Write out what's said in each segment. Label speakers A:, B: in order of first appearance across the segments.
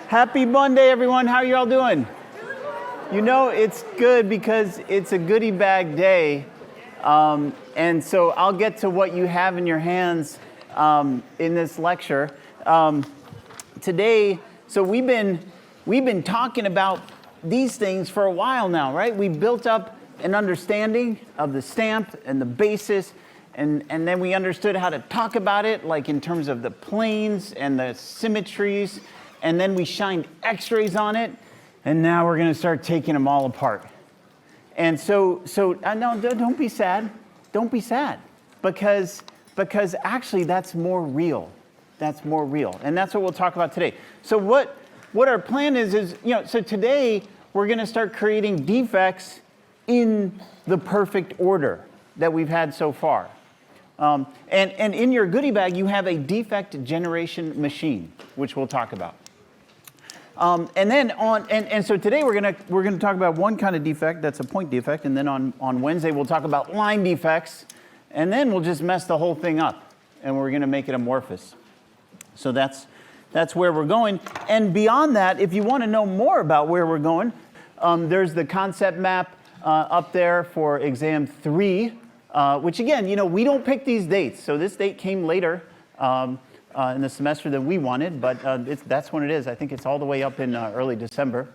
A: Happy Monday, everyone. How are you all doing? You know, it's good because it's a goodie bag day. And so I'll get to what you have in your hands in this lecture. Today, so we've been talking about these things for a while now, right? We built up an understanding of the stamp and the basis, and then we understood how to talk about it, like in terms of the planes and the symmetries, and then we shined x-rays on it, and now we're going to start taking them all apart. And so no, don't be sad. Don't be sad, because actually that's more real. That's more real, and that's what we'll talk about today. So what our plan is, so today we're going to start creating defects in the perfect order that we've had so far. And in your goodie bag, you have a defect generation machine, which we'll talk about. So today we're gonna talk about one kind of defect, that's a point defect, and then on Wednesday we'll talk about line defects, and then we'll just mess the whole thing up, and we're gonna make it amorphous. So that's where we're going. And beyond that, if you want to know more about where we're going, there's the concept map up there for exam 3, which again, we don't pick these dates. So this date came later in the semester than we wanted, but that's when it is. I think it's all the way up in early December.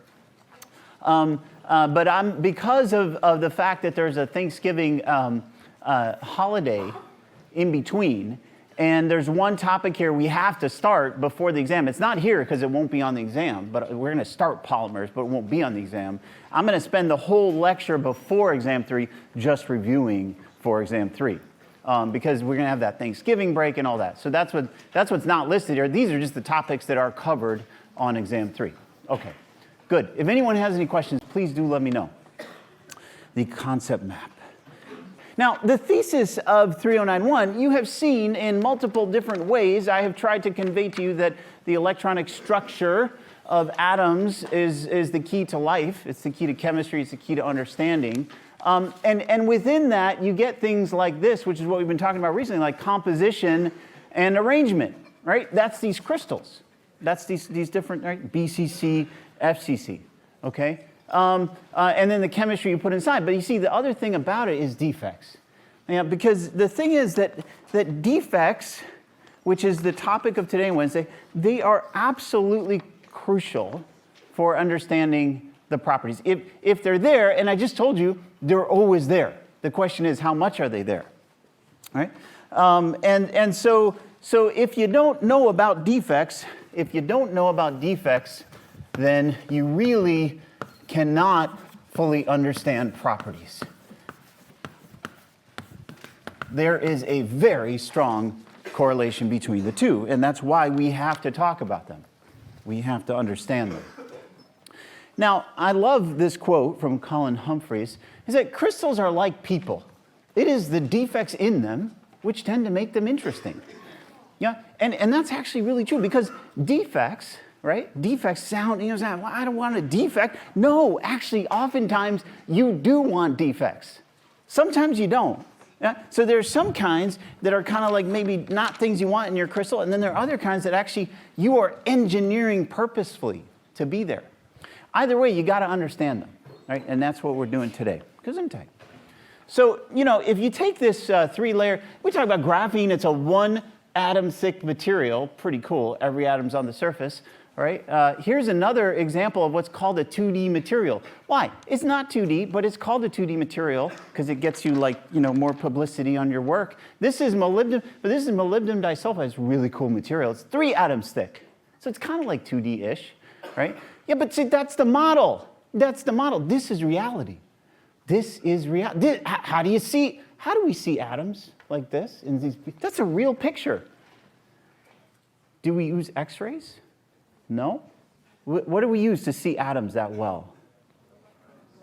A: But because of the fact that there's a Thanksgiving holiday in between, and there's one topic here we have to start before the exam. It's not here because it won't be on the exam, but we're going to start polymers, but it won't be on the exam. I'm going to spend the whole lecture before exam 3 just reviewing for exam 3. Because we're going to have that Thanksgiving break and all that. So that's what's not listed here. These are just the topics that are covered on exam 3. Okay, good. If anyone has any questions, please do let me know. The concept map. Now, the thesis of 3091, you have seen in multiple different ways. I have tried to convey to you that the electronic structure of atoms is the key to life. It's the key to chemistry. It's the key to understanding. And within that, you get things like this, which is what we've been talking about recently, like composition and arrangement, right? That's these crystals. That's these different, right? BCC, FCC, okay? And then the chemistry you put inside. But you see, the other thing about it is defects. Because the thing is that defects, which is the topic of today and Wednesday, they are absolutely crucial for understanding the properties. If they're there, and I just told you, they're always there. The question is, how much are they there, right? So if you don't know about defects, then you really cannot fully understand properties. There is a very strong correlation between the two, and that's why we have to talk about them. We have to understand them. Now, I love this quote from Colin Humphreys, is that crystals are like people. It is the defects in them which tend to make them interesting. Yeah, and that's actually really true, because defects, right? Defects sound, well, I don't want a defect. No, actually, oftentimes you do want defects. Sometimes you don't. Yeah? So there's some kinds that are kind of like maybe not things you want in your crystal, and then there are other kinds that actually you are engineering purposefully to be there. Either way, you got to understand them, right? And that's what we're doing today. Gesundheit. So, if you take this 3-layer, we talk about graphene, it's a 1 atom thick material, pretty cool, every atom's on the surface, all right? Here's another example of what's called a 2D material. Why? It's not 2D, but it's called a 2D material because it gets you more publicity on your work. This is molybdenum, but this is molybdenum disulfide. It's a really cool material. It's 3 atoms thick. So it's kind of like 2D-ish, right? Yeah, but see, that's the model. That's the model. This is reality. This is reality. How do we see atoms like this? That's a real picture. Do we use X-rays? No. What do we use to see atoms that well?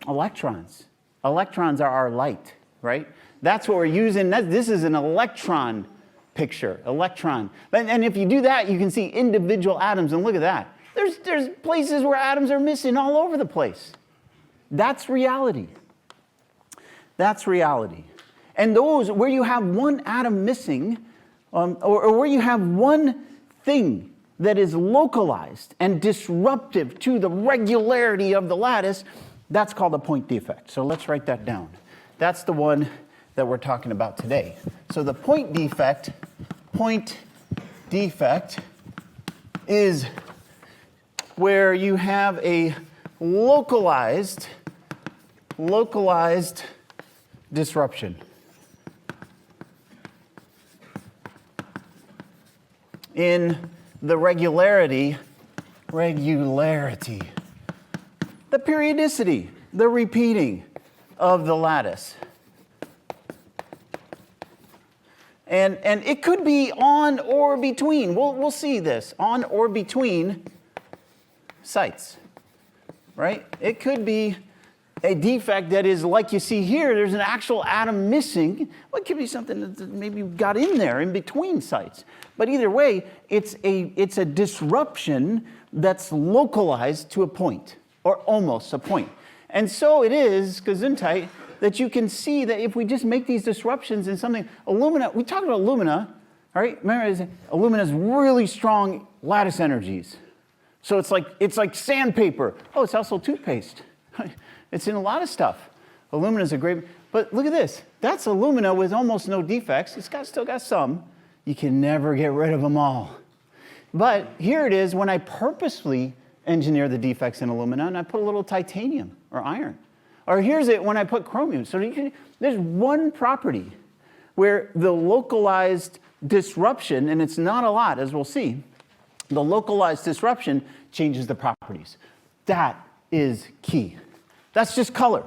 A: Electrons. Electrons are our light, right? That's what we're using. This is an electron picture, electron. And if you do that, you can see individual atoms, and look at that. There's places where atoms are missing all over the place. That's reality. That's reality. And those where you have one atom missing, or where you have one thing that is localized and disruptive to the regularity of the lattice, that's called a point defect. So let's write that down. That's the one that we're talking about today. So the point defect is where you have a localized disruption. In the regularity, the periodicity, the repeating of the lattice. And it could be on or between. We'll see this. On or between sites, right? It could be a defect that is like you see here. There's an actual atom missing. Well, it could be something that maybe got in there in between sites. But either way, it's a disruption that's localized to a point, or almost a point. And so it is, Gesundheit, that you can see that if we just make these disruptions in something, alumina, we talked about alumina, all right? Remember, alumina has really strong lattice energies. So it's like sandpaper. Oh, it's also toothpaste. It's in a lot of stuff. Alumina is a great, but look at this. That's alumina with almost no defects. It's still got some. You can never get rid of them all. But here it is when I purposely engineer the defects in alumina and I put a little titanium or iron. Or here's it when I put chromium. So there's one property where the localized disruption, and it's not a lot, as we'll see, the localized disruption changes the properties. That is key. That's just color,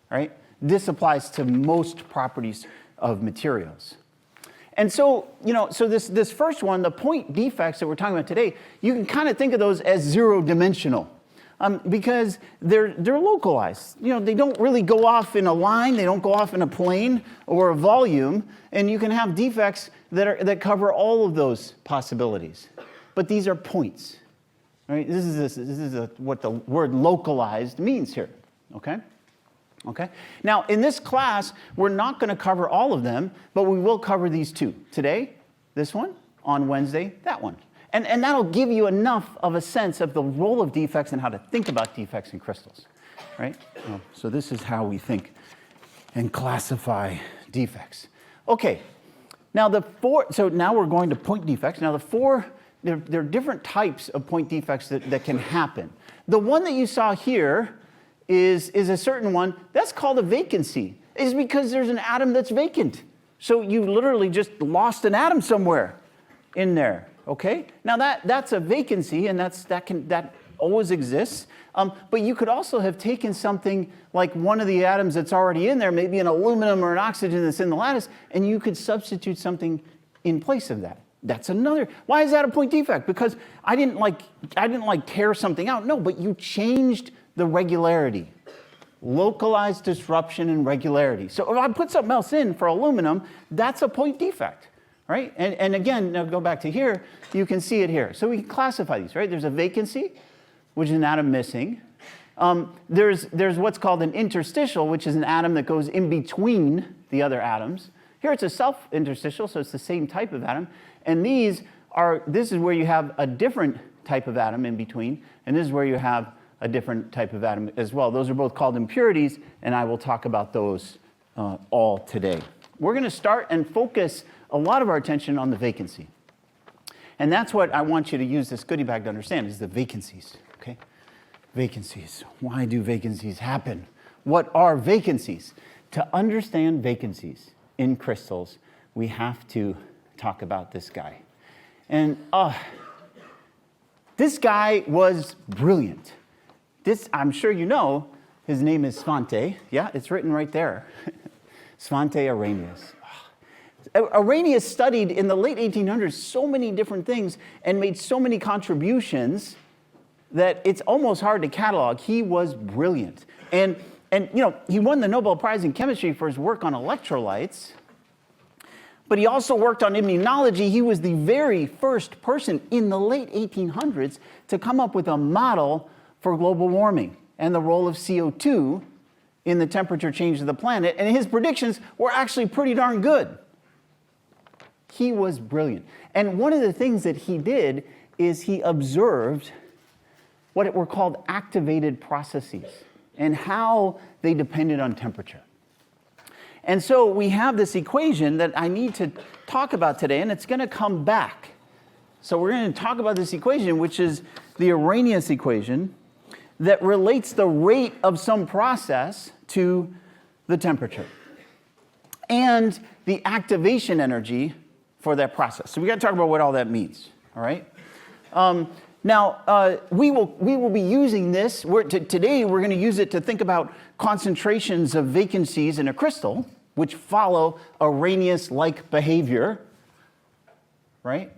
A: right? This applies to most properties of materials. And so, so this first one, the point defects that we're talking about today, you can kind of think of those as zero-dimensional. Because they're localized. They don't really go off in a line, they don't go off in a plane or a volume, and you can have defects that cover all of those possibilities. But these are points, right? This is what the word localized means here, okay? Okay? Now, in this class, we're not going to cover all of them, but we will cover these two. Today, this one, on Wednesday, that one. And that'll give you enough of a sense of the role of defects and how to think about defects in crystals, right? So this is how we think and classify defects. Okay, now so now we're going to point defects. Now there are different types of point defects that can happen. The one that you saw here is a certain one, that's called a vacancy. It's because there's an atom that's vacant. So you literally just lost an atom somewhere in there. Okay, now that's a vacancy, and that always exists. But you could also have taken something like one of the atoms that's already in there, maybe an aluminum or an oxygen that's in the lattice, and you could substitute something in place of that. That's another. Why is that a point defect? Because I didn't tear something out. No, but you changed the regularity, localized disruption and regularity. So if I put something else in for aluminum, that's a point defect. Right? And again, now go back to here, you can see it here. So we can classify these, right? There's a vacancy, which is an atom missing. There's what's called an interstitial, which is an atom that goes in between the other atoms. Here it's a self-interstitial, so it's the same type of atom. And this is where you have a different type of atom in between, and this is where you have a different type of atom as well. Those are both called impurities, and I will talk about those all today. We're going to start and focus a lot of our attention on the vacancy. And that's what I want you to use this goodie bag to understand, is the vacancies, okay? Vacancies. Why do vacancies happen? What are vacancies? To understand vacancies in crystals, we have to talk about this guy. And this guy was brilliant. I'm sure you know, his name is Svante. Yeah, it's written right there. Svante Arrhenius. Arrhenius studied in the late 1800s so many different things and made so many contributions that it's almost hard to catalog. He was brilliant. And he won the Nobel Prize in Chemistry for his work on electrolytes, but he also worked on immunology. He was the very first person in the late 1800s to come up with a model for global warming and the role of CO2 in the temperature change of the planet, and his predictions were actually pretty darn good. He was brilliant. And one of the things that he did is he observed what were called activated processes and how they depended on temperature. And so we have this equation that I need to talk about today, and it's going to come back. So we're going to talk about this equation, which is the Arrhenius equation, that relates the rate of some process to the temperature and the activation energy for that process. So we got to talk about what all that means, all right? Now, we will be using this. Today, we're going to use it to think about concentrations of vacancies in a crystal, which follow Arrhenius-like behavior, right?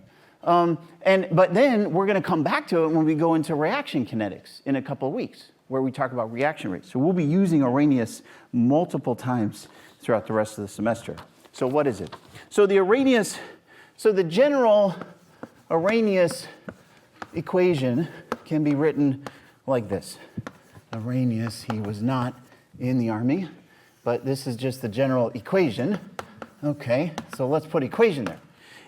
A: But then we're going to come back to it when we go into reaction kinetics in a couple of weeks, where we talk about reaction rates. So we'll be using Arrhenius multiple times throughout the rest of the semester. So what is it? So the general Arrhenius equation can be written like this. Arrhenius, he was not in the army, but this is just the general equation. Okay, so let's put equation there.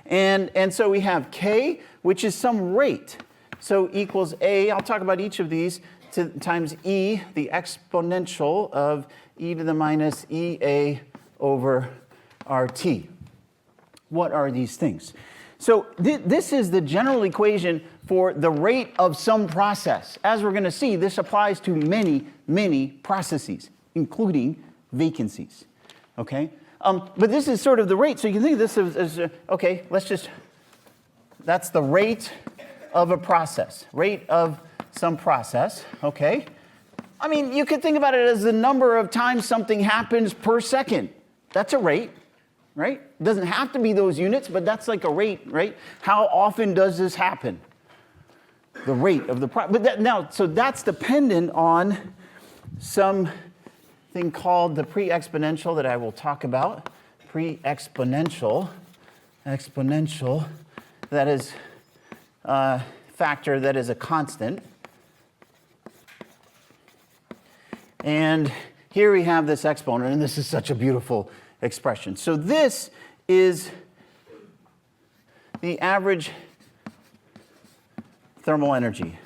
A: And so we have K, which is some rate. So equals A, I'll talk about each of these, times E, the exponential of e to the minus EA over RT. What are these things? So this is the general equation for the rate of some process. As we're going to see, this applies to many, many processes, including vacancies. Okay? But this is sort of the rate. So you can think of this as okay, that's the rate of a process. Rate of some process, okay? I mean, you could think about it as the number of times something happens per second. That's a rate, right? It doesn't have to be those units, but that's like a rate, right? How often does this happen? The rate of the process. So that's dependent on something called the pre-exponential that I will talk about. Pre-exponential, that is a factor that is a constant. And here we have this exponent, and this is such a beautiful expression. So this is the average thermal energy,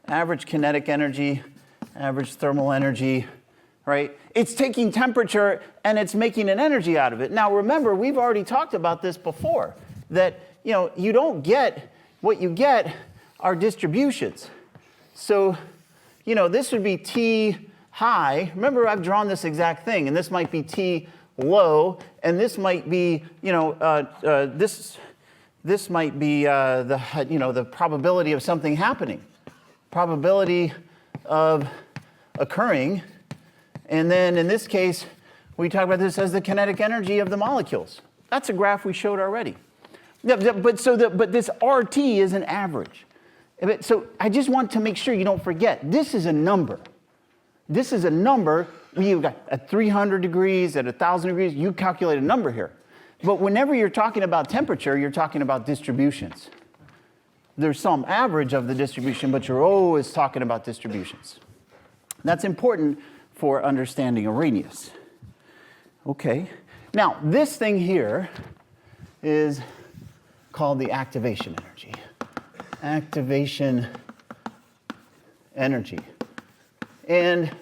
A: average kinetic energy, average thermal energy, right? It's taking temperature and it's making an energy out of it. Now remember, we've already talked about this before, that you don't get, what you get are distributions. So this would be T high. Remember, I've drawn this exact thing, and this might be T low, and this might be, this might be the probability of something happening, probability of occurring, and then in this case, we talk about this as the kinetic energy of the molecules. That's a graph we showed already. But this RT is an average. So I just want to make sure you don't forget, this is a number. This is a number. You've got at 300 degrees, at 1,000 degrees, you calculate a number here. But whenever you're talking about temperature, you're talking about distributions. There's some average of the distribution, but you're always talking about distributions. That's important for understanding Arrhenius. Okay. Now, this thing here is called the activation energy. Activation energy. And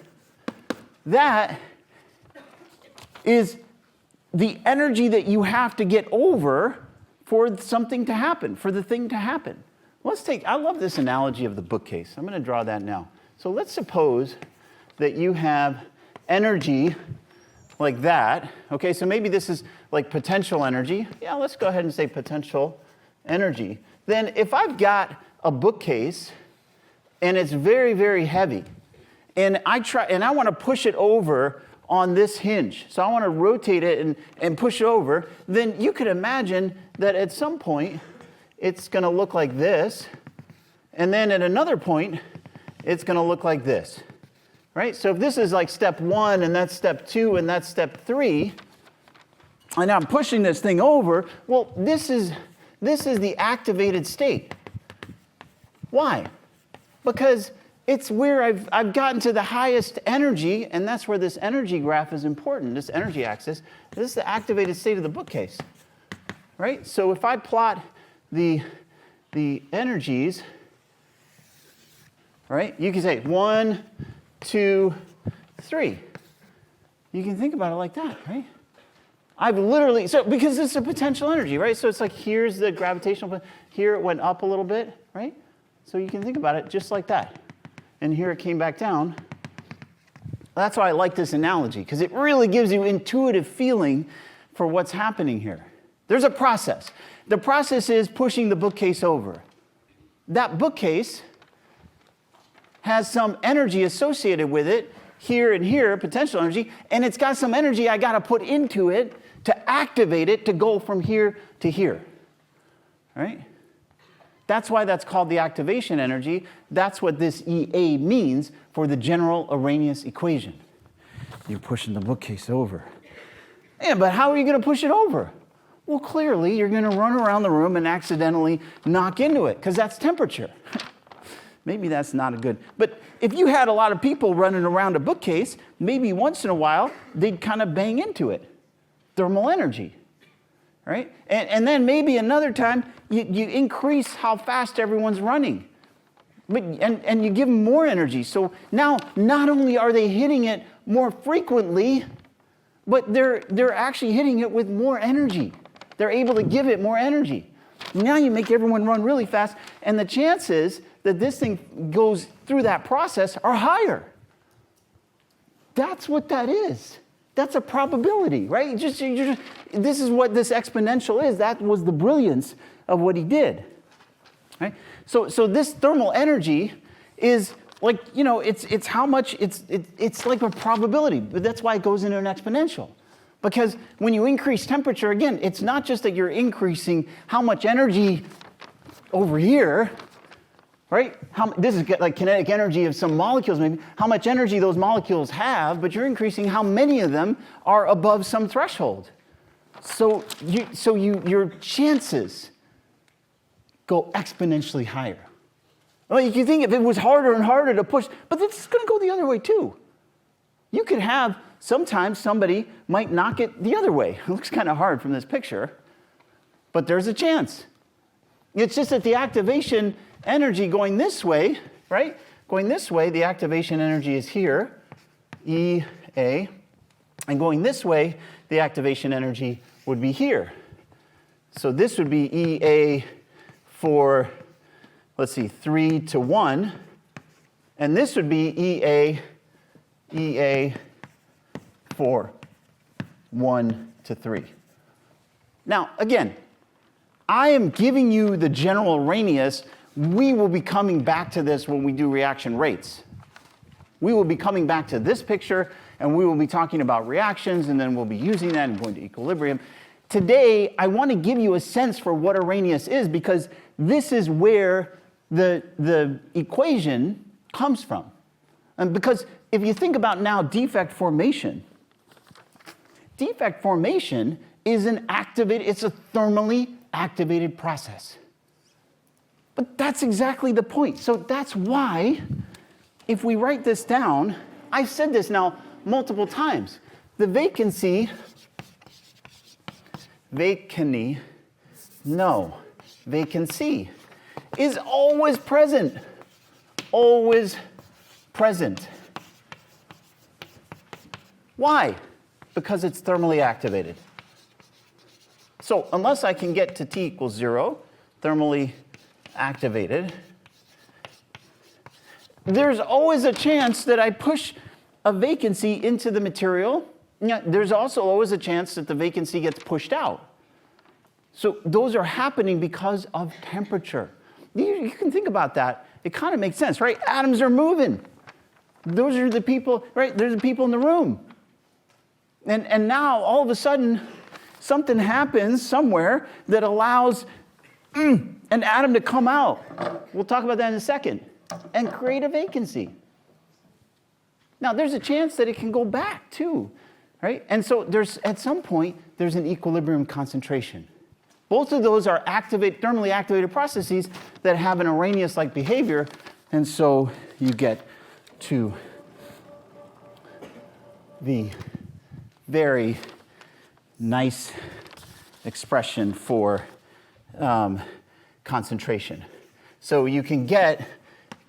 A: that is the energy that you have to get over for something to happen, for the thing to happen. I love this analogy of the bookcase. I'm going to draw that now. So let's suppose that you have energy like that. Okay, so maybe this is like potential energy. Yeah, let's go ahead and say potential energy. Then if I've got a bookcase and it's very, very heavy, and I want to push it over on this hinge. So I want to rotate it and push it over. Then you could imagine that at some point, it's going to look like this. And then at another point, it's going to look like this. Right? So if this is like step 1, and that's step 2, and that's step 3, and I'm pushing this thing over, well, this is the activated state. Why? Because it's where I've gotten to the highest energy, and that's where this energy graph is important, this energy axis. This is the activated state of the bookcase, right? So if I plot the the energies, right? You can say 1, 2, 3. You can think about it like that, right? I've literally, so because it's a potential energy, right? So it's like here's the gravitational, here it went up a little bit, right? So you can think about it just like that. And here it came back down. That's why I like this analogy, because it really gives you intuitive feeling for what's happening here. There's a process. The process is pushing the bookcase over. That bookcase has some energy associated with it, here and here, potential energy, and it's got some energy I got to put into it to activate it to go from here to here, right? That's why that's called the activation energy. That's what this EA means for the general Arrhenius equation. You're pushing the bookcase over. Yeah, but how are you going to push it over? Well, clearly, you're going to run around the room and accidentally knock into it, because that's temperature. Maybe that's not a good, but if you had a lot of people running around a bookcase, maybe once in a while, they'd kind of bang into it. Thermal energy, right? And then maybe another time, you increase how fast everyone's running. And you give them more energy. So now, not only are they hitting it more frequently, but they're actually hitting it with more energy. They're able to give it more energy. Now you make everyone run really fast, and the chances that this thing goes through that process are higher. That's what that is. That's a probability, right? This is what this exponential is. That was the brilliance of what he did, right? So this thermal energy is like, it's how much, it's like a probability, but that's why it goes into an exponential. Because when you increase temperature, again, it's not just that you're increasing how much energy over here, right? This is like kinetic energy of some molecules, maybe, how much energy those molecules have, but you're increasing how many of them are above some threshold. So your chances go exponentially higher. Well, you can think if it was harder and harder to push, but it's going to go the other way too. You could have, sometimes somebody might knock it the other way. It looks kind of hard from this picture, but there's a chance. It's just that the activation energy going this way, right? Going this way, the activation energy is here, EA, and going this way, the activation energy would be here. So this would be EA for, let's see, 3 to 1, and this would be EA for 1 to 3. Now, again, I am giving you the general Arrhenius. We will be coming back to this when we do reaction rates. We will be coming back to this picture, and we will be talking about reactions, and then we'll be using that and going to equilibrium. Today, I want to give you a sense for what Arrhenius is, because this is where the equation comes from. And because if you think about now defect formation is it's a thermally activated process. But that's exactly the point. So that's why, if we write this down, I've said this now multiple times. The vacancy is always present. Always present. Why? Because it's thermally activated. So unless I can get to T equals 0, thermally activated, there's always a chance that I push a vacancy into the material. There's also always a chance that the vacancy gets pushed out. So those are happening because of temperature. You can think about that. It kind of makes sense, right? Atoms are moving. Those are the people, right? There's the people in the room. And now, all of a sudden, something happens somewhere that allows an atom to come out. We'll talk about that in a second. And create a vacancy. Now, there's a chance that it can go back, too, right? And so at some point, there's an equilibrium concentration. Both of those are thermally activated processes that have an Arrhenius-like behavior, and so you get to the very nice expression for concentration. So you can get,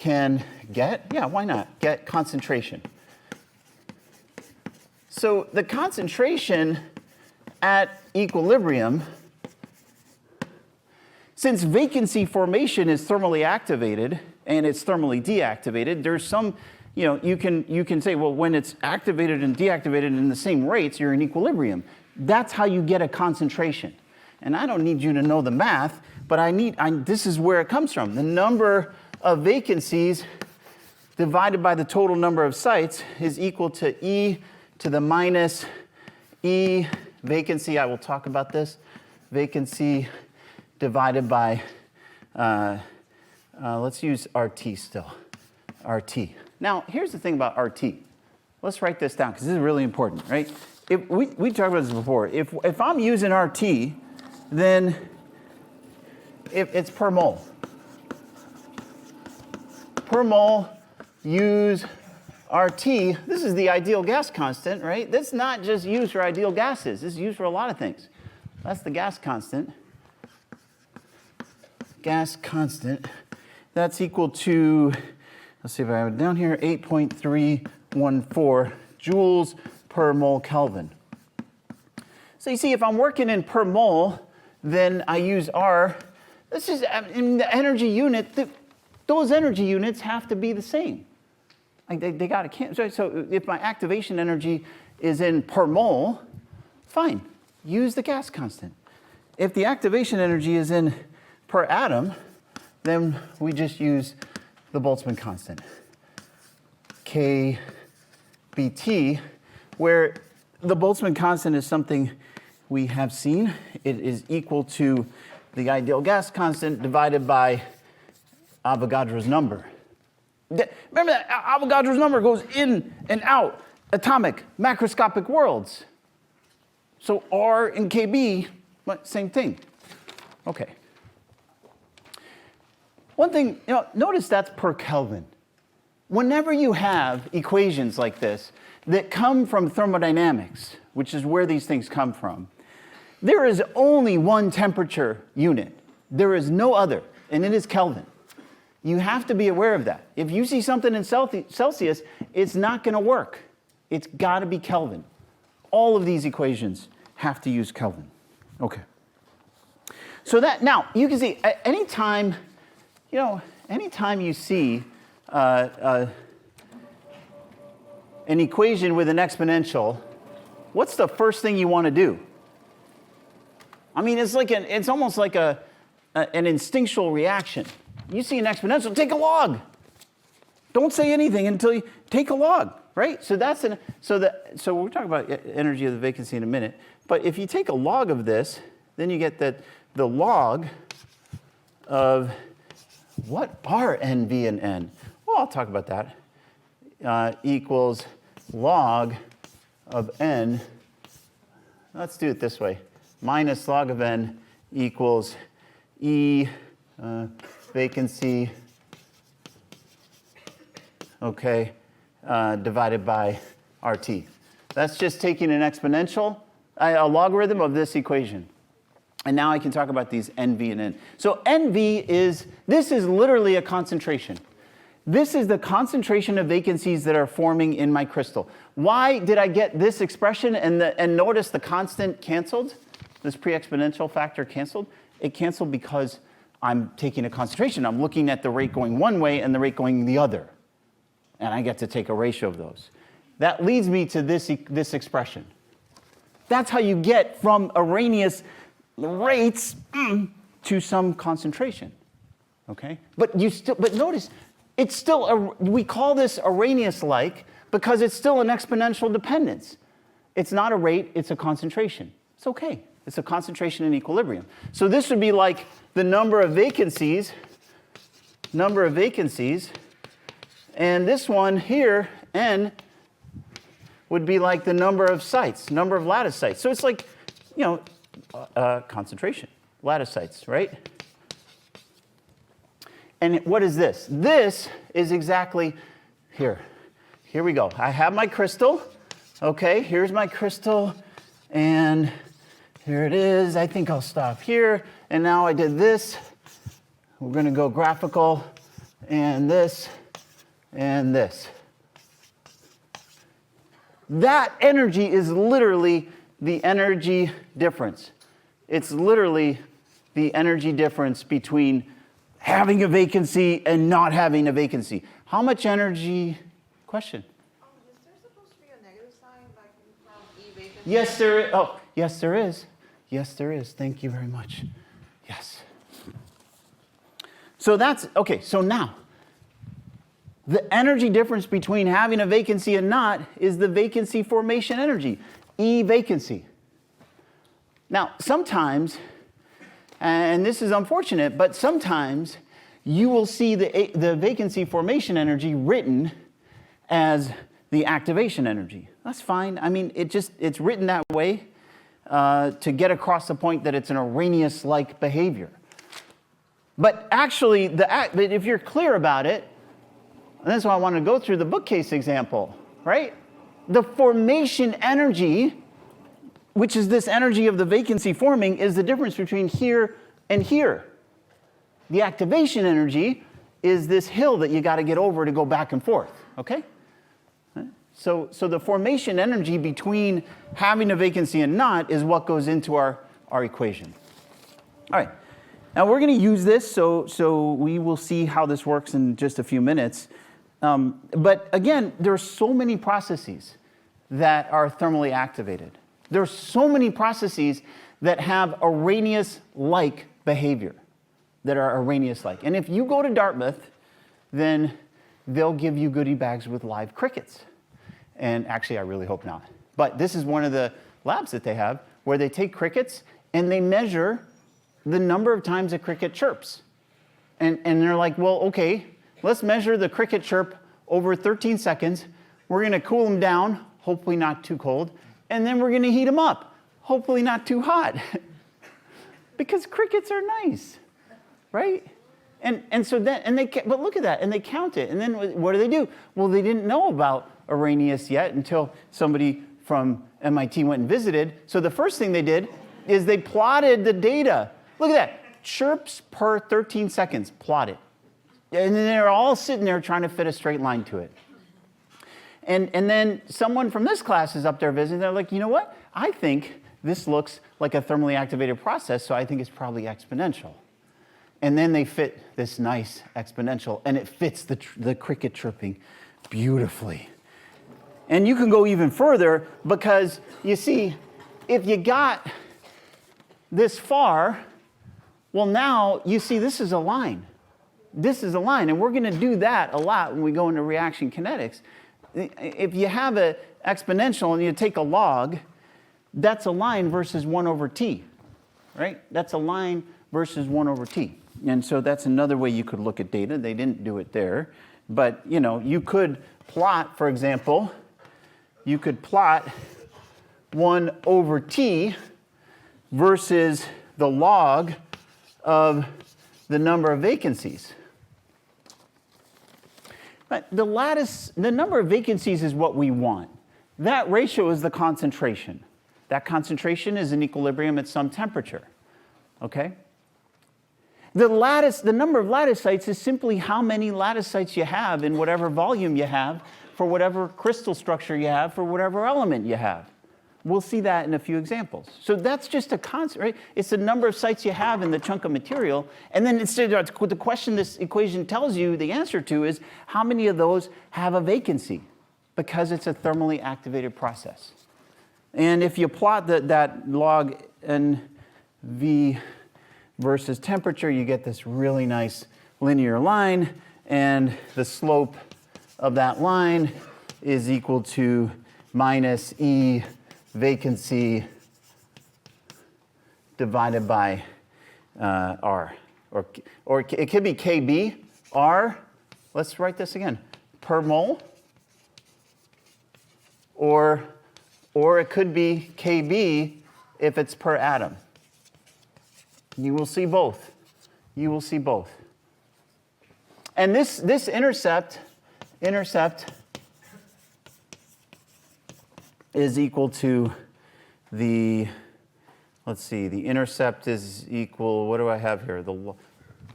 A: yeah, why not? Get concentration. So the concentration at equilibrium, since vacancy formation is thermally activated and it's thermally deactivated, there's some, you can say, well, when it's activated and deactivated in the same rates, you're in equilibrium. That's how you get a concentration. And I don't need you to know the math, but this is where it comes from. The number of vacancies divided by the total number of sites is equal to E to the minus E vacancy. I will talk about this. Vacancy divided by, let's use RT still, RT. Now, here's the thing about RT. Let's write this down, because this is really important, right? We talked about this before. If I'm using RT, then it's per mole. Per mole, use RT. This is the ideal gas constant, right? That's not just used for ideal gases. This is used for a lot of things. That's the gas constant. Gas constant. That's equal to, let's see if I have it down here, 8.314 joules per mole Kelvin. So you see, if I'm working in per mole, then I use R. This is in the energy unit. Those energy units have to be the same. They got to cancel. So if my activation energy is in per mole, fine, use the gas constant. If the activation energy is in per atom, then we just use the Boltzmann constant, KBT, where the Boltzmann constant is something we have seen. It is equal to the ideal gas constant divided by Avogadro's number. Remember that Avogadro's number goes in and out atomic macroscopic worlds. So R and KB, same thing. Okay. One thing, notice that's per Kelvin. Whenever you have equations like this that come from thermodynamics, which is where these things come from, there is only one temperature unit. There is no other, and it is Kelvin. You have to be aware of that. If you see something in Celsius, it's not going to work. It's got to be Kelvin. All of these equations have to use Kelvin. Okay. So that, now, you can see, anytime you see an equation with an exponential, what's the first thing you want to do? I mean, it's almost like an instinctual reaction. You see an exponential, take a log. Don't say anything until you take a log, right? So so we'll talk about energy of the vacancy in a minute. But if you take a log of this, then you get that the log of what are N, V, and N? Well, I'll talk about that. Equals log of N. Let's do it this way. Minus log of N equals E vacancy, okay, divided by RT. That's just taking an exponential, a logarithm of this equation. And now I can talk about these NV and N. So NV this is literally a concentration. This is the concentration of vacancies that are forming in my crystal. Why did I get this expression and notice the constant canceled? This pre-exponential factor canceled? It canceled because I'm taking a concentration. I'm looking at the rate going one way and the rate going the other. And I get to take a ratio of those. That leads me to this expression. That's how you get from Arrhenius rates to some concentration. Okay? But notice, it's still, we call this Arrhenius-like because it's still an exponential dependence. It's not a rate, it's a concentration. It's okay. It's a concentration in equilibrium. So this would be like the number of vacancies, and this one here, N, would be like the number of sites, number of lattice sites. So it's like, concentration, lattice sites, right? And what is this? This is exactly here. Here we go. I have my crystal. Okay, here's my crystal, and here it is. I think I'll stop here. And now I did this, We're going to go graphical, and this, and this. That energy is literally the energy difference. It's literally the energy difference between having a vacancy and not having a vacancy. How much energy? Question.
B: Is there supposed to be a negative sign like from E vacancy?
A: Yes, there is. Oh, yes, there is. Yes, there is. Thank you very much. Yes. So that's, okay, so now, the energy difference between having a vacancy and not is the vacancy formation energy, E vacancy. Now, sometimes, and this is unfortunate, but sometimes you will see the vacancy formation energy written as the activation energy. That's fine. I mean, it's written that way to get across the point that it's an Arrhenius-like behavior. But actually, but if you're clear about it, and that's why I want to go through the bookcase example, right? The formation energy, which is this energy of the vacancy forming, is the difference between here and here. The activation energy is this hill that you got to get over to go back and forth, okay? So the formation energy between having a vacancy and not is what goes into our equation. All right. Now we're going to use this, so we will see how this works in just a few minutes. But again, there are so many processes that are thermally activated. There are so many processes that have Arrhenius-like behavior, that are Arrhenius-like. And if you go to Dartmouth, then they'll give you goodie bags with live crickets. And actually, I really hope not. But this is one of the labs that they have where they take crickets and they measure the number of times a cricket chirps. And they're like, well, okay, let's measure the cricket chirp over 13 seconds. We're going to cool them down, hopefully not too cold. And then we're going to heat them up, hopefully not too hot. Because crickets are nice, right? And so then, but look at that, and they count it. And then what do? Well, they didn't know about Arrhenius yet until somebody from MIT went and visited. So the first thing they did is they plotted the data. Look at that, chirps per 13 seconds, plot it. And then they're all sitting there trying to fit a straight line to it. And then someone from this class is up there visiting. They're like, you know what? I think this looks like a thermally activated process, so I think it's probably exponential. And then they fit this nice exponential, and it fits the cricket chirping beautifully. And you can go even further because, you see, if you got this far, well, now you see this is a line. This is a line, and we're going to do that a lot when we go into reaction kinetics. If you have an exponential and you take a log, that's a line versus 1 over t, right? That's a line versus 1 over t. And so that's another way you could look at data. They didn't do it there. But, you know, you could plot, for example, you could plot 1 over t versus the log of the number of vacancies. But the lattice, the number of vacancies is what we want. That ratio is the concentration. That concentration is in equilibrium at some temperature, okay? The lattice, the number of lattice sites is simply how many lattice sites you have in whatever volume you have for whatever crystal structure you have for whatever element you have. We'll see that in a few examples. So that's just a constant, right? It's the number of sites you have in the chunk of material. And then instead, the question this equation tells you the answer to is how many of those have a vacancy? Because it's a thermally activated process. And if you plot that log NV versus temperature, you get this really nice linear line. And the slope of that line is equal to minus E vacancy divided by R. Or it could be KB, R, let's write this again, per mole. Or it could be KB if it's per atom. You will see both. You will see both. And this intercept is equal to the, let's see, the intercept is equal, what do I have here?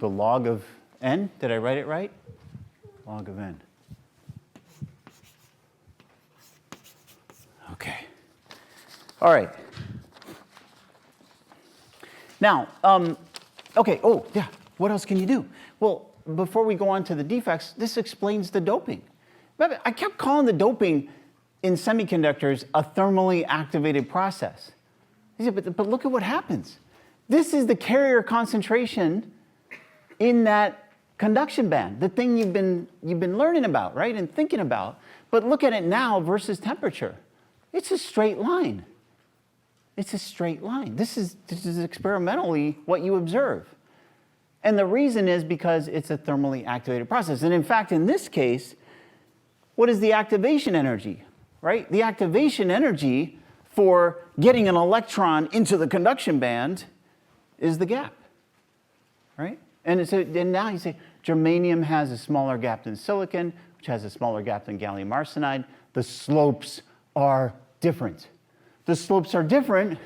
A: the log of n. Did I write it right? Log of n. Okay. All right. Now, okay, oh, yeah, what else can you do? Well, before we go on to the defects, this explains the doping. Remember, I kept calling the doping in semiconductors a thermally activated process. He said, but look at what happens. This is the carrier concentration in that conduction band, the thing you've been learning about, right, and thinking about. But look at it now versus temperature. It's a straight line. It's a straight line. This is experimentally what you observe. And the reason is because it's a thermally activated process. And in fact, in this case, what is the activation energy, right? The activation energy for getting an electron into the conduction band is the gap, right? And now you say germanium has a smaller gap than silicon, which has a smaller gap than gallium arsenide. The slopes are different. The slopes are different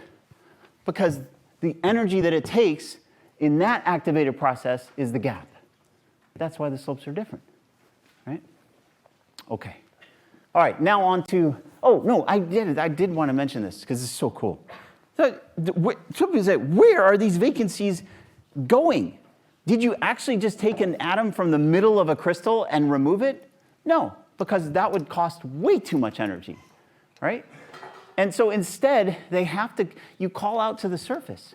A: because the energy that it takes in that activated process is the gap. That's why the slopes are different, right? Okay. All right, now on to, oh, no, I did want to mention this because it's so cool. So, where are these vacancies going? Did you actually just take an atom from the middle of a crystal and remove it? No, because that would cost way too much energy, right? And so instead, you call out to the surface.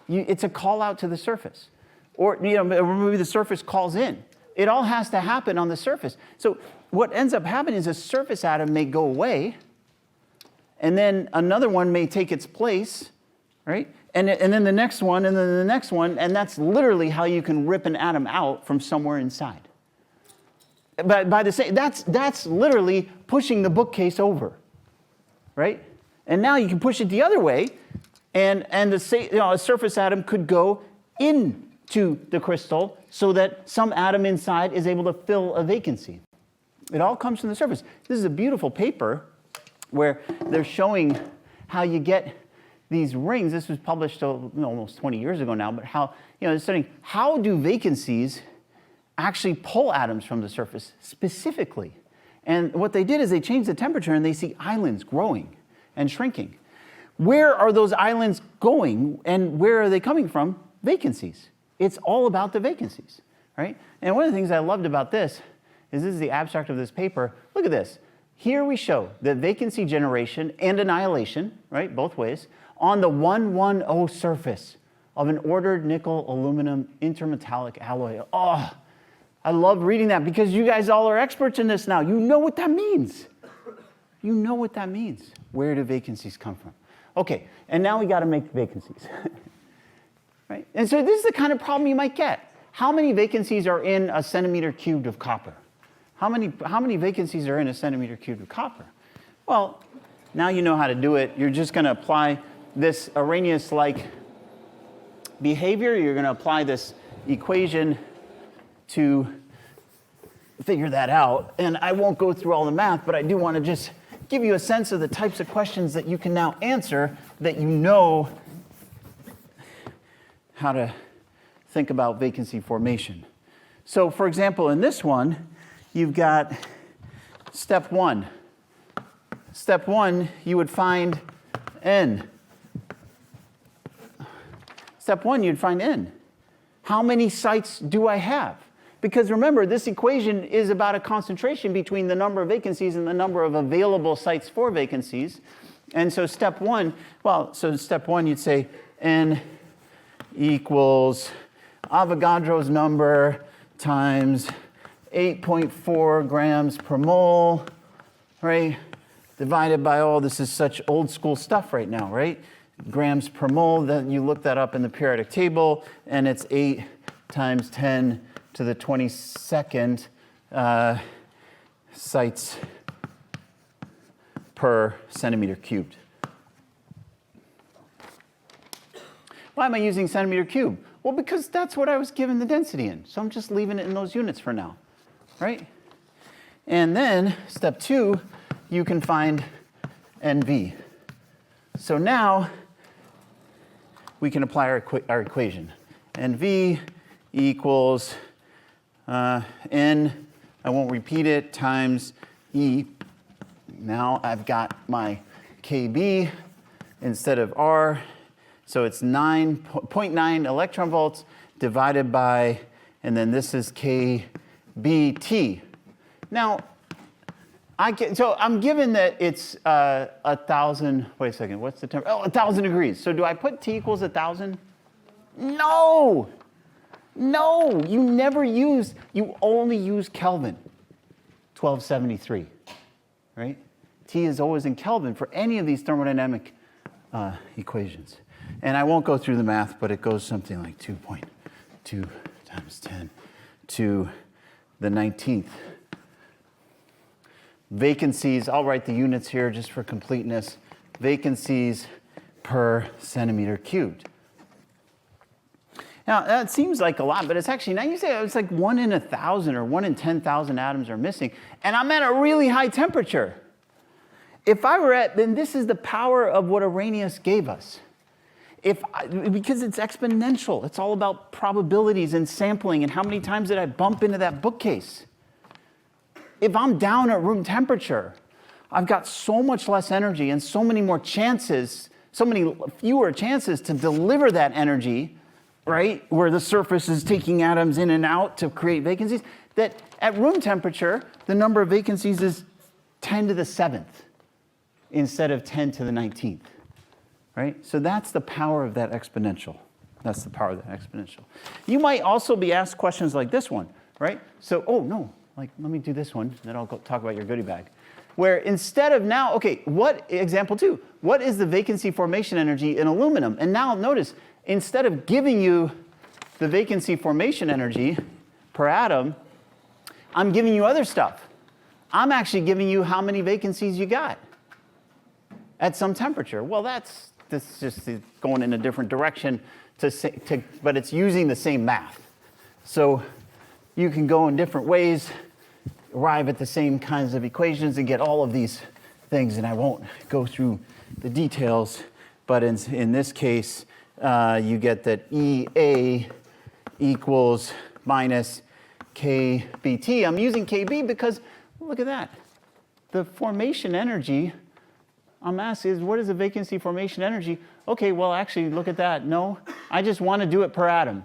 A: It's a call out to the surface. Or, maybe the surface calls in. It all has to happen on the surface. So what ends up happening is a surface atom may go away, and then another one may take its place, right? And then the next one, and then the next one, and that's literally how you can rip an atom out from somewhere inside. By the same, that's literally pushing the bookcase over, right? And now you can push it the other way, and a surface atom could go into the crystal so that some atom inside is able to fill a vacancy. It all comes from the surface. This is a beautiful paper where they're showing how you get these rings. This was published almost 20 years ago now, but how, they're studying how do vacancies actually pull atoms from the surface specifically. And what they did is they changed the temperature and they see islands growing and shrinking. Where are those islands going and where are they coming from? Vacancies. It's all about the vacancies, right? And one of the things I loved about this is the abstract of this paper. Look at this. Here we show the vacancy generation and annihilation, right, both ways, on the 110 surface of an ordered nickel aluminum intermetallic alloy. Oh, I love reading that because you guys all are experts in this now. You know what that means. You know what that means. Where do vacancies come from? Okay, and now we got to make vacancies. Right? And so this is the kind of problem you might get. How many vacancies are in a centimeter cubed of copper? How many vacancies are in a centimeter cubed of copper? Well, now you know how to do it. You're just going to apply this Arrhenius-like behavior. You're going to apply this equation to figure that out. And I won't go through all the math, but I do want to just give you a sense of the types of questions that you can now answer that you know how to think about vacancy formation. So for example, in this one, you've got step one. Step one, you would find n. Step one, you'd find n. How many sites do I have? Because remember, this equation is about a concentration between the number of vacancies and the number of available sites for vacancies. And so step one, you'd say n equals Avogadro's number times 8.4 grams per mole, right? Divided by, this is such old school stuff right now, right? Grams per mole, then you look that up in the periodic table, and it's 8 times 10 to the 22nd sites per centimeter cubed. Why am I using centimeter cubed? Well, because that's what I was given the density in. So I'm just leaving it in those units for now, right? And then step two, you can find NV. So now we can apply our equation. NV equals N, I won't repeat it, times E. Now I've got my KB instead of R, so it's 0.9 electron volts divided by, and then this is KBT. Now, so I'm given that it's 1,000, wait a second, what's the temperature? Oh, 1,000 degrees. So do I put T equals 1,000? No! No, you never use, you only use Kelvin, 1273, right? T is always in Kelvin for any of these thermodynamic equations. And I won't go through the math, but it goes something like 2.2 times 10 to the 19th. Vacancies, I'll write the units here just for completeness. Vacancies per centimeter cubed. Now, that seems like a lot, but it's actually, now you say it's like 1 in 1,000 or 1 in 10,000 atoms are missing, and I'm at a really high temperature. If I were at, then this is the power of what Arrhenius gave us. Because it's exponential. It's all about probabilities and sampling and how many times did I bump into that bookcase. If I'm down at room temperature, I've got so much less energy and so many more chances, so many fewer chances to deliver that energy, right, where the surface is taking atoms in and out to create vacancies, that at room temperature, the number of vacancies is 10 to the 7th instead of 10 to the 19th, right? So that's the power of that exponential. That's the power of that exponential. You might also be asked questions like this one, right? So, oh, no, like, let me do this one, then I'll go talk about your goodie bag. Where instead of now, okay, example 2, what is the vacancy formation energy in aluminum? And now notice, instead of giving you the vacancy formation energy per atom, I'm giving you other stuff. I'm actually giving you how many vacancies you got at some temperature. Well, this just is going in a different direction, but it's using the same math. So you can go in different ways, arrive at the same kinds of equations and get all of these things, and I won't go through the details, but in this case, you get that EA equals minus KBT. I'm using KB because, look at that. The formation energy, I'm asking is, what is the vacancy formation energy? Okay, well, actually, look at that. No, I just want to do it per atom.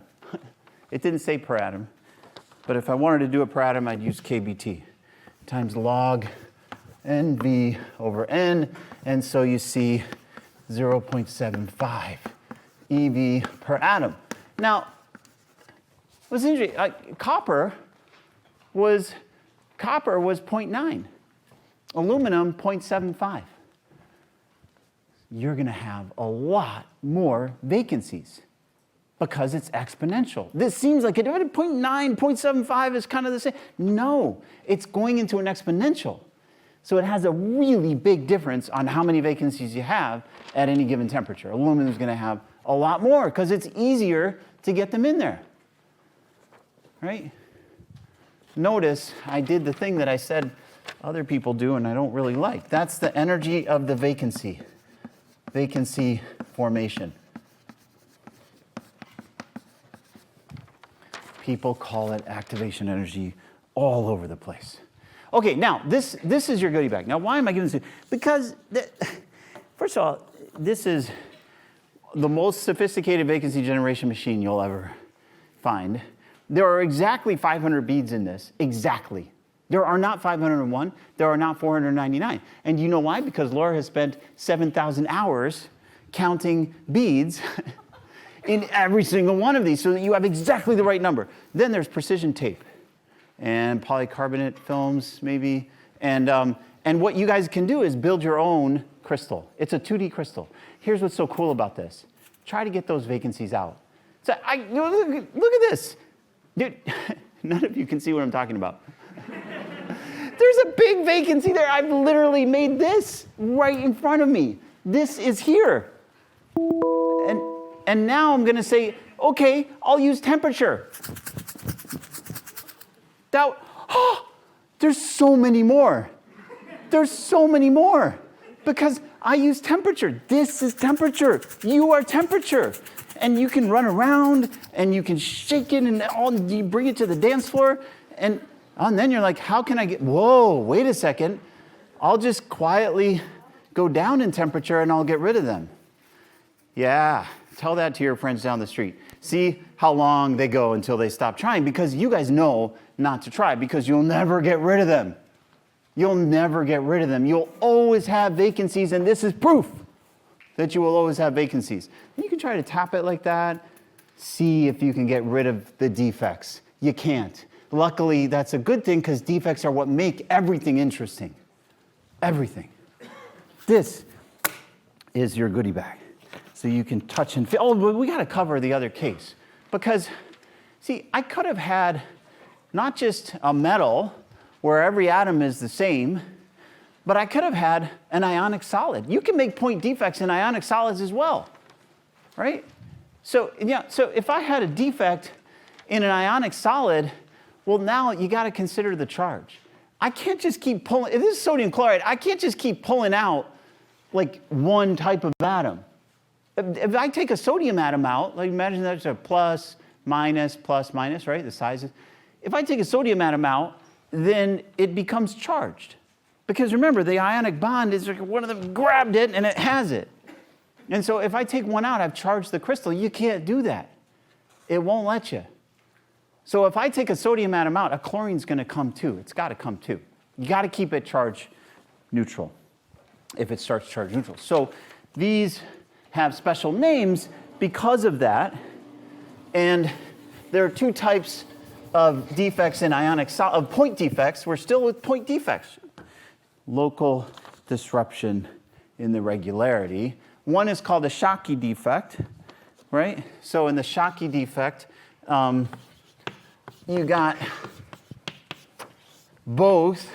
A: It didn't say per atom. But if I wanted to do it per atom, I'd use KBT times log NV over N. And so you see 0.75 EV per atom. Now, what's interesting, copper was 0.9, aluminum 0.75. You're going to have a lot more vacancies because it's exponential. This seems like 0.9, 0.75 is kind of the same. No, it's going into an exponential. So it has a really big difference on how many vacancies you have at any given temperature. Aluminum is going to have a lot more because it's easier to get them in there, right? Notice I did the thing that I said other people do and I don't really like. That's the energy of the vacancy formation. People call it activation energy all over the place. Okay, now this is your goodie bag. Now, why am I giving this to you? Because, first of all, this is the most sophisticated vacancy generation machine you'll ever find. There are exactly 500 beads in this, exactly. There are not 501, there are not 499. And you know why? Because Laura has spent 7,000 hours counting beads in every single one of these so that you have exactly the right number. Then there's precision tape and polycarbonate films maybe. And what you guys can do is build your own crystal. It's a 2D crystal. Here's what's so cool about this. Try to get those vacancies out. So look at this. Dude, none of you can see what I'm talking about. There's a big vacancy there. I've literally made this right in front of me. This is here. And now I'm going to say, okay, I'll use temperature. There's so many more. There's so many more because I use temperature. This is temperature. You are temperature. and you can run around, and you can shake it, and you bring it to the dance floor, and then you're like, how can I whoa, wait a second. I'll just quietly go down in temperature, and I'll get rid of them. Yeah, tell that to your friends down the street. See how long they go until they stop trying, because you guys know not to try, because you'll never get rid of them. You'll never get rid of them. You'll always have vacancies, and this is proof that you will always have vacancies. And you can try to tap it like that, see if you can get rid of the defects. You can't. Luckily, that's a good thing, because defects are what make everything interesting. Everything. This is your goodie bag. So you can touch and feel. Oh, but we got to cover the other case. Because, see, I could have had not just a metal where every atom is the same, but I could have had an ionic solid. You can make point defects in ionic solids as well, right? So, yeah, so if I had a defect in an ionic solid, well, now you got to consider the charge. I can't just keep pulling. If this is sodium chloride, I can't just keep pulling out like one type of atom. If I take a sodium atom out, like imagine that's a plus, minus, right? The sizes. If I take a sodium atom out, then it becomes charged. Because remember, the ionic bond is like one of them grabbed it and it has it. And so if I take one out, I've charged the crystal. You can't do that. It won't let you. So if I take a sodium atom out, a chlorine's going to come too. It's got to come too. You got to keep it charge neutral if it starts charge neutral. So these have special names because of that. And there are two types of defects in ionic of point defects. We're still with point defects. Local disruption in the regularity. One is called a Schottky defect, right? So in the Schottky defect, you got both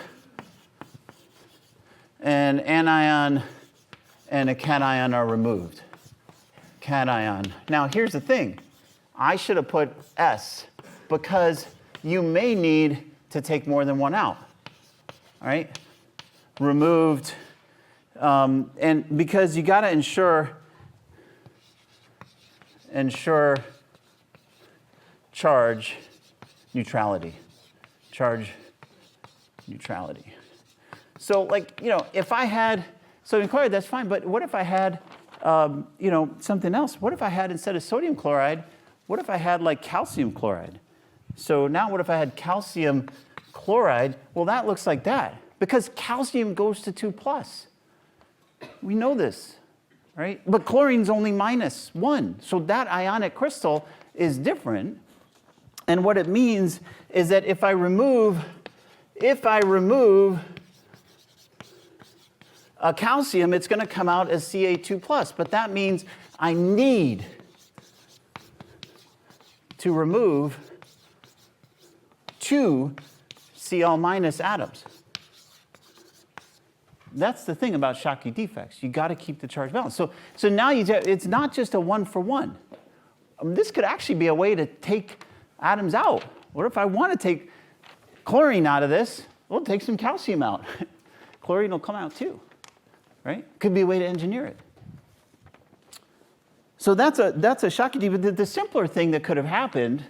A: an anion and a cation are removed. Cation. Now here's the thing. I should have put S because you may need to take more than one out. All right? Removed. And because you got to ensure charge neutrality. Charge neutrality. So, like, you know, if I had sodium chloride, that's fine. But what if I had, you know, something else? What if I had, instead of sodium chloride, what if I had, like, calcium chloride? So now what if I had calcium chloride? Well, that looks like that. Because calcium goes to 2+. We know this, right? But chlorine's only -1. So that ionic crystal is different. And what it means is that if I remove a calcium, it's going to come out as Ca2+. But that means I need to remove 2 Cl- atoms. That's the thing about Schottky defects. You got to keep the charge balanced. So now it's not just a 1-for-1. This could actually be a way to take atoms out. What if I want to take chlorine out of this? Well, take some calcium out. Chlorine will come out too, right? Could be a way to engineer it. So that's a Schottky defect. The simpler thing that could have happened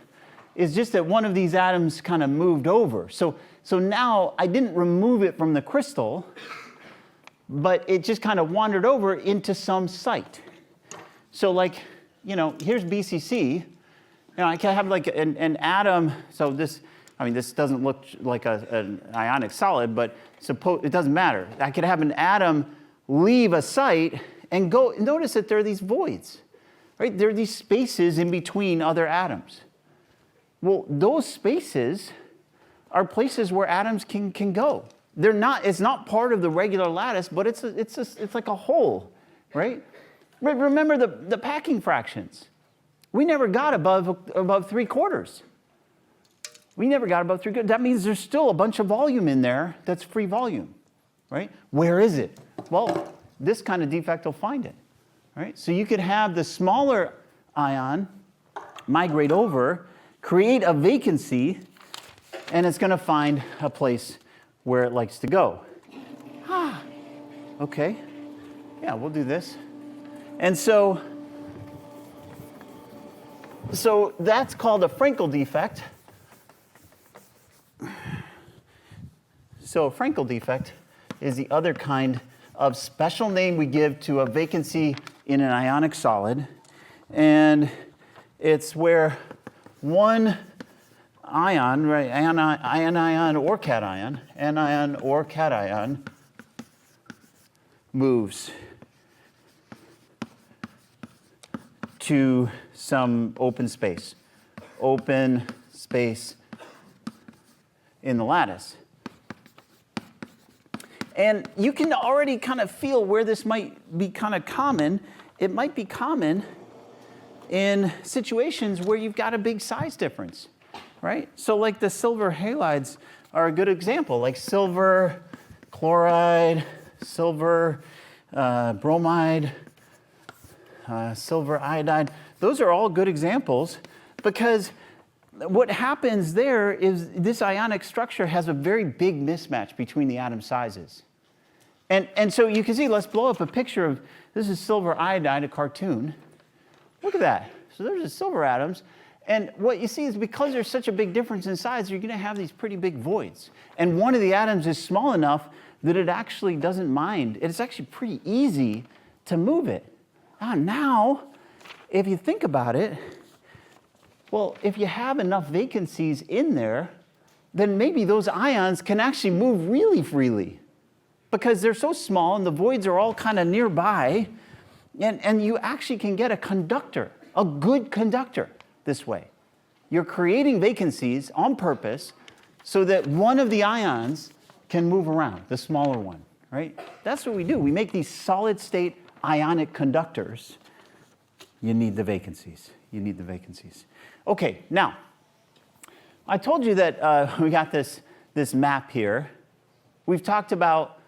A: is just that one of these atoms kind of moved over. So now I didn't remove it from the crystal, but it just kind of wandered over into some site. So like, you know, here's BCC. You know, I can have like an atom. So this, I mean, this doesn't look like an ionic solid, but suppose it doesn't matter. I could have an atom leave a site and go. Notice that there are these voids, right? There are these spaces in between other atoms. Well, those spaces are places where atoms can go. They're not. It's not part of the regular lattice, but it's like a hole, right? Remember the packing fractions. We never got above 3/4. We never got above 3/4. That means there's still a bunch of volume in there that's free volume, right? Where is it? Well, this kind of defect will find it, right? So you could have the smaller ion migrate over, create a vacancy, and it's going to find a place where it likes to go. Okay. Yeah, we'll do this. And so So that's called a Frankel defect. So a Frankel defect is the other kind of special name we give to a vacancy in an ionic solid. And it's where one ion, right, anion or cation moves to some open space in the lattice. And you can already kind of feel where this might be kind of common. It might be common in situations where you've got a big size difference, right? So like the silver halides are a good example, like silver chloride, silver bromide, silver iodide. Those are all good examples because what happens there is this ionic structure has a very big mismatch between the atom sizes. And so you can see, let's blow up a picture of, this is silver iodide, a cartoon. Look at that. So there's the silver atoms. And what you see is because there's such a big difference in size, you're going to have these pretty big voids. And one of the atoms is small enough that it actually doesn't mind. It's actually pretty easy to move it. Now, if you think about it, well, if you have enough vacancies in there, then maybe those ions can actually move really freely because they're so small and the voids are all kind of nearby, and you actually can get a conductor, a good conductor this way. You're creating vacancies on purpose so that one of the ions can move around, the smaller one, right? That's what we do. We make these solid state ionic conductors. You need the vacancies. You need the vacancies. Okay, now, I told you that we got this map here. We've talked about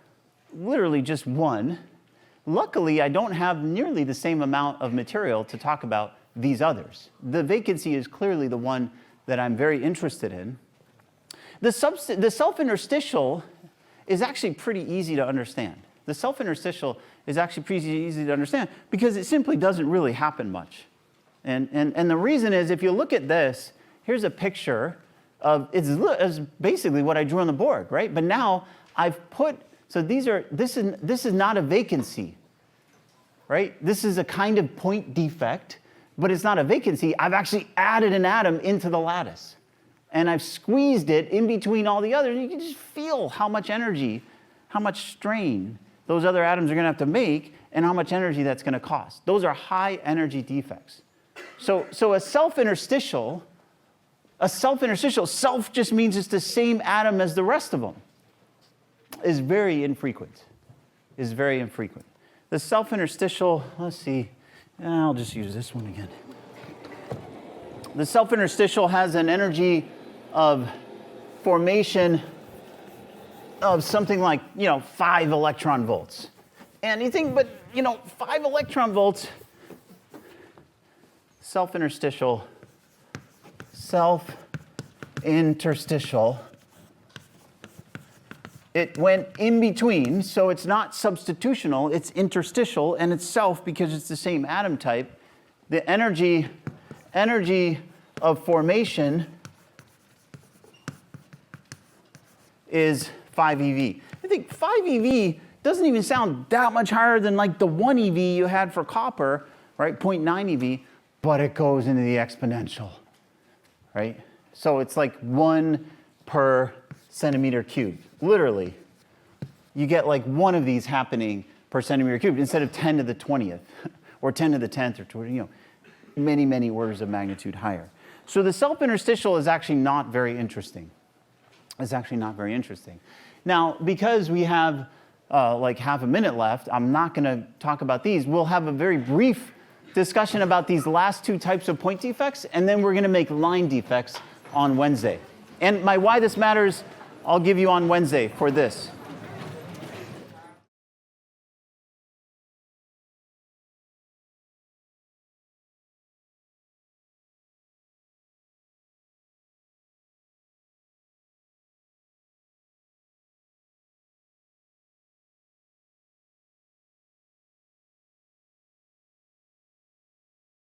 A: literally just one. Luckily, I don't have nearly the same amount of material to talk about these others. The vacancy is clearly the one that I'm very interested in. The self-interstitial is actually pretty easy to understand. The self-interstitial is actually pretty easy to understand because it simply doesn't really happen much. And the reason is, if you look at this, here's a picture of, it's basically what I drew on the board, right? But now I've put, so this is not a vacancy, right? This is a kind of point defect, but it's not a vacancy. I've actually added an atom into the lattice. And I've squeezed it in between all the others. And you can just feel how much energy, how much strain those other atoms are going to have to make, and how much energy that's going to cost. Those are high energy defects. So a self-interstitial, self just means it's the same atom as the rest of them, is very infrequent. The self-interstitial, let's see, I'll just use this one again. The self-interstitial has an energy of formation of something like, 5 electron volts. And you think, but, 5 electron volts, self-interstitial, it went in between, so it's not substitutional, it's interstitial, and it's self because it's the same atom type. The energy of formation is 5 eV. I think 5 eV doesn't even sound that much higher than like the 1 eV you had for copper, right, 0.9 eV, but it goes into the exponential, right? So it's like 1 per centimeter cubed. Literally, you get like one of these happening per centimeter cubed instead of 10 to the 20th or 10 to the 10th or 20, many, many orders of magnitude higher. So the self-interstitial is actually not very interesting. Now, because we have like half a minute left, I'm not going to talk about these. We'll have a very brief discussion about these last 2 types of point defects, and then we're going to make line defects on Wednesday. And my why this matters, I'll give you on Wednesday for this.